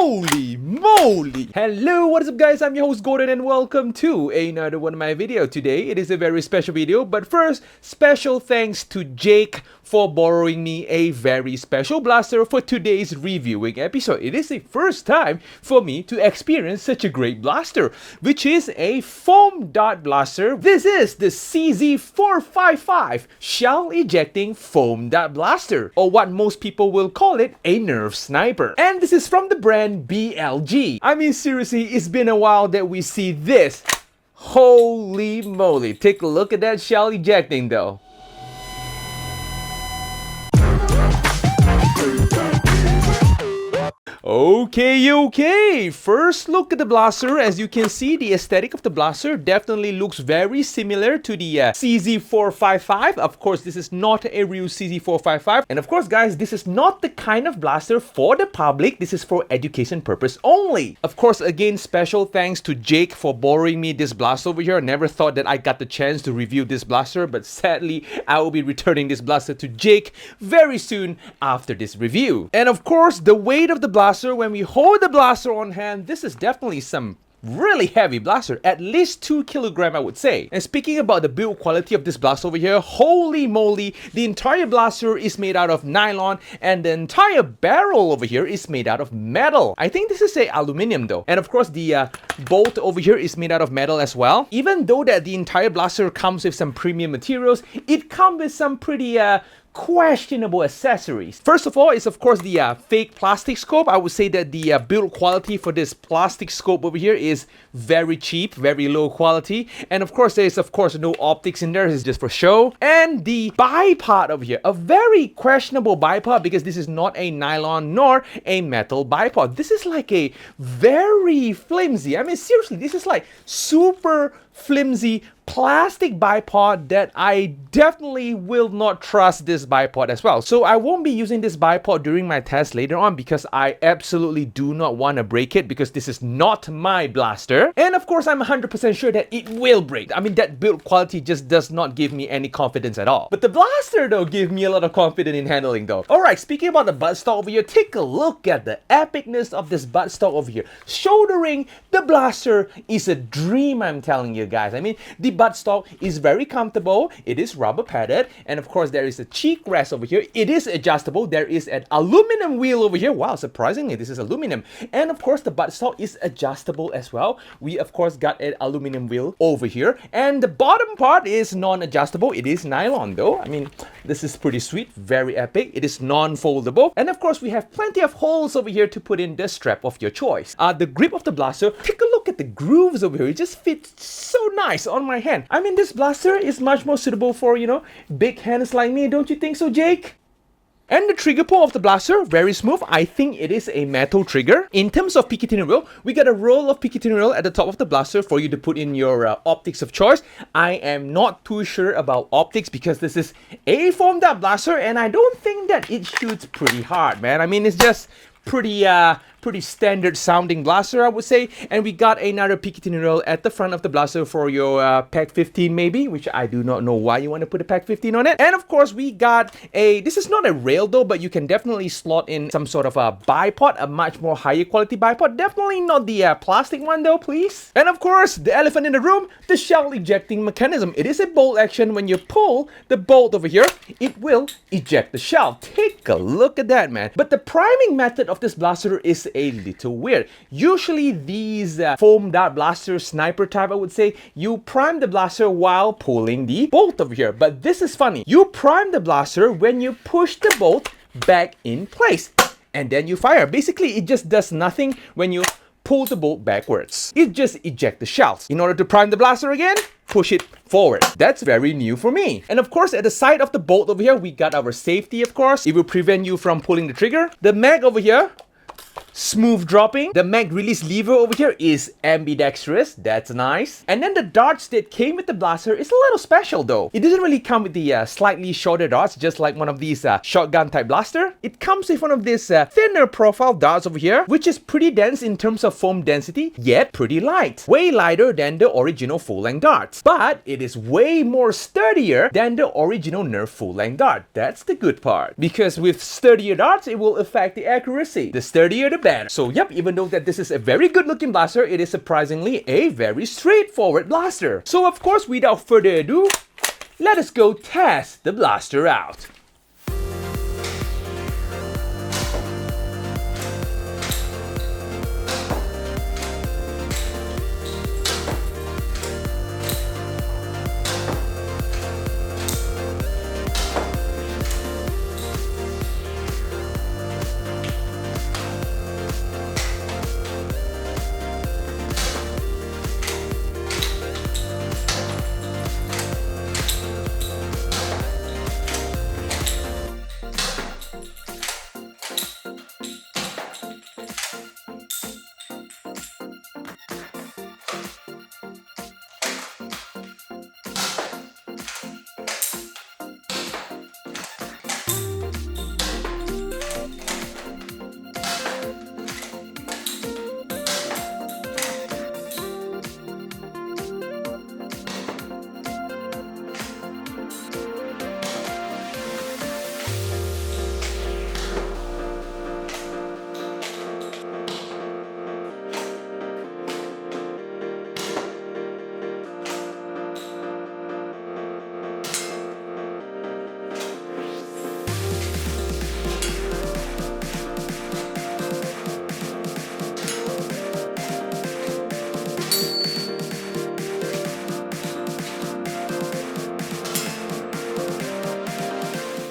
Holy moly! Hello, what is up guys? I'm your host Gordon and welcome to another one of my video. Today it is a very special video, but first, special thanks to Jake for borrowing me a very special blaster for today's reviewing episode. It is the first time for me to experience such a great blaster, which is a foam dart blaster. This is the CZ-455 shell ejecting foam dart blaster, or what most people will call it, a Nerf sniper. And this is from the brand BLG. I mean, seriously, it's been a while that we see this. Holy moly, take a look at that shell ejecting though. Okay, first look at the blaster. As you can see, the aesthetic of the blaster definitely looks very similar to the CZ-455. Of course, this is not a real CZ-455. And of course, guys, this is not the kind of blaster for the public. This is for education purpose only. Of course, again, special thanks to Jake for borrowing me this blaster over here. I never thought that I got the chance to review this blaster, but sadly, I will be returning this blaster to Jake very soon after this review. And of course, the weight of the blaster, when we hold the blaster on hand, this is definitely some really heavy blaster, at least 2 kilograms I would say. And speaking about the build quality of this blaster over here, holy moly, the entire blaster is made out of nylon and the entire barrel over here is made out of metal. I think this is a aluminum though. And of course the bolt over here is made out of metal as well. Even though that the entire blaster comes with some premium materials, it comes with some pretty questionable accessories. First of all, is of course the fake plastic scope. I would say that the build quality for this plastic scope over here is very cheap, very low quality. And of course, there's of course no optics in there. It's just for show. And the bipod over here, a very questionable bipod because this is not a nylon nor a metal bipod. This is like a very flimsy, I mean seriously, this is like super flimsy plastic bipod that I definitely will not trust this bipod as well. So I won't be using this bipod during my test later on because I absolutely do not want to break it because this is not my blaster. And of course, I'm 100% sure that it will break. I mean, that build quality just does not give me any confidence at all. But the blaster though gives me a lot of confidence in handling though. Alright, speaking about the buttstock over here, take a look at the epicness of this buttstock over here. Shouldering the blaster is a dream, I'm telling you guys. I mean, the buttstock is very comfortable. It is rubber padded, and of course there is a cheek rest over here. It is adjustable. There is an aluminum wheel over here. Wow, surprisingly this is aluminum. And of course the buttstock is adjustable as well. We of course got an aluminum wheel over here, and the bottom part is non-adjustable. It is nylon though. I mean, this is pretty sweet, very epic. It is non-foldable, and of course we have plenty of holes over here to put in the strap of your choice. The grip of the blaster, take a look at the grooves over here. It just fits so nice on my hand. I mean, this blaster is much more suitable for, you know, big hands like me. Don't you think so, Jake? And the trigger pull of the blaster, very smooth. I think it is a metal trigger. In terms of picatinny rail, we got a roll of picatinny rail at the top of the blaster for you to put in your optics of choice. I am not too sure about optics because this is a foam dart blaster and I don't think that it shoots pretty hard, man. I mean, it's just pretty standard sounding blaster, I would say. And we got another picatinny rail at the front of the blaster for your PAC 15 maybe, which I do not know why you want to put a PAC 15 on it. And of course we got this is not a rail though, but you can definitely slot in some sort of a bipod, a much more higher quality bipod. Definitely not the plastic one though, please. And of course, the elephant in the room, the shell ejecting mechanism. It is a bolt action. When you pull the bolt over here, it will eject the shell. Take a look at that, man. But the priming method of this blaster is a little weird. Usually these foam dart blaster sniper type, I would say, you prime the blaster while pulling the bolt over here. But this is funny. You prime the blaster when you push the bolt back in place and then you fire. Basically, it just does nothing when you pull the bolt backwards. It just ejects the shells. In order to prime the blaster again, push it forward. That's very new for me. And of course, at the side of the bolt over here, we got our safety, of course. It will prevent you from pulling the trigger. The mag over here, smooth dropping. The mag release lever over here is ambidextrous. That's nice. And then the darts that came with the blaster is a little special though. It doesn't really come with the slightly shorter darts, just like one of these shotgun type blaster. It comes with one of these thinner profile darts over here, which is pretty dense in terms of foam density, yet pretty light. Way lighter than the original full-length darts. But it is way more sturdier than the original Nerf full-length dart. That's the good part. Because with sturdier darts, it will affect the accuracy. The sturdier the better. So yep, even though that this is a very good looking blaster, it is surprisingly a very straightforward blaster. So of course, without further ado, let us go test the blaster out.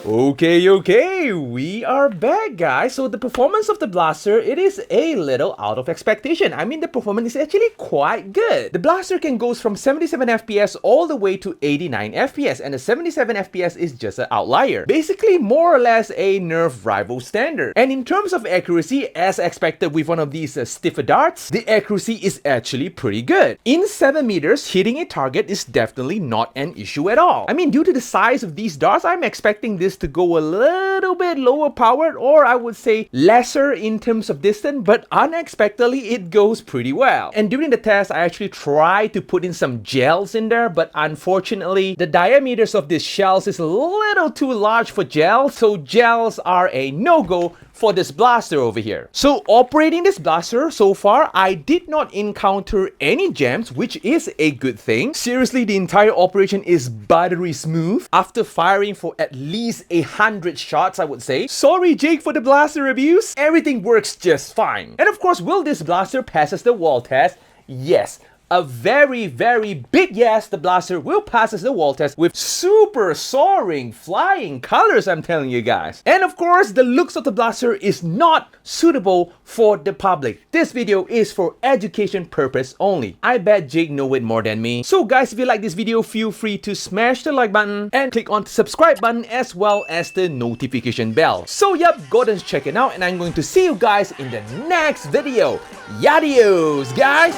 Okay, we are back, guys. So the performance of the blaster, it is a little out of expectation. I mean, the performance is actually quite good. The blaster can go from 77 FPS all the way to 89 FPS, and the 77 FPS is just an outlier. Basically, more or less a Nerf rival standard. And in terms of accuracy, as expected with one of these stiffer darts, the accuracy is actually pretty good. In 7 meters, hitting a target is definitely not an issue at all. I mean, due to the size of these darts, I'm expecting this to go a little bit lower powered, or I would say lesser in terms of distance, but unexpectedly it goes pretty well. And during the test, I actually tried to put in some gels in there, but unfortunately the diameters of these shells is a little too large for gels, so gels are a no-go for this blaster over here. So operating this blaster so far, I did not encounter any jams, which is a good thing. Seriously, the entire operation is buttery smooth after firing for at least 100 shots, I would say. Sorry Jake for the blaster abuse, everything works just fine. And of course, will this blaster passes the wall test? Yes. A very, very big yes, the blaster will pass the wall test with super soaring, flying colors, I'm telling you guys. And of course, the looks of the blaster is not suitable for the public. This video is for education purpose only. I bet Jake know it more than me. So guys, if you like this video, feel free to smash the like button and click on the subscribe button as well as the notification bell. So yep, go and check it out, and I'm going to see you guys in the next video. Yadios, guys!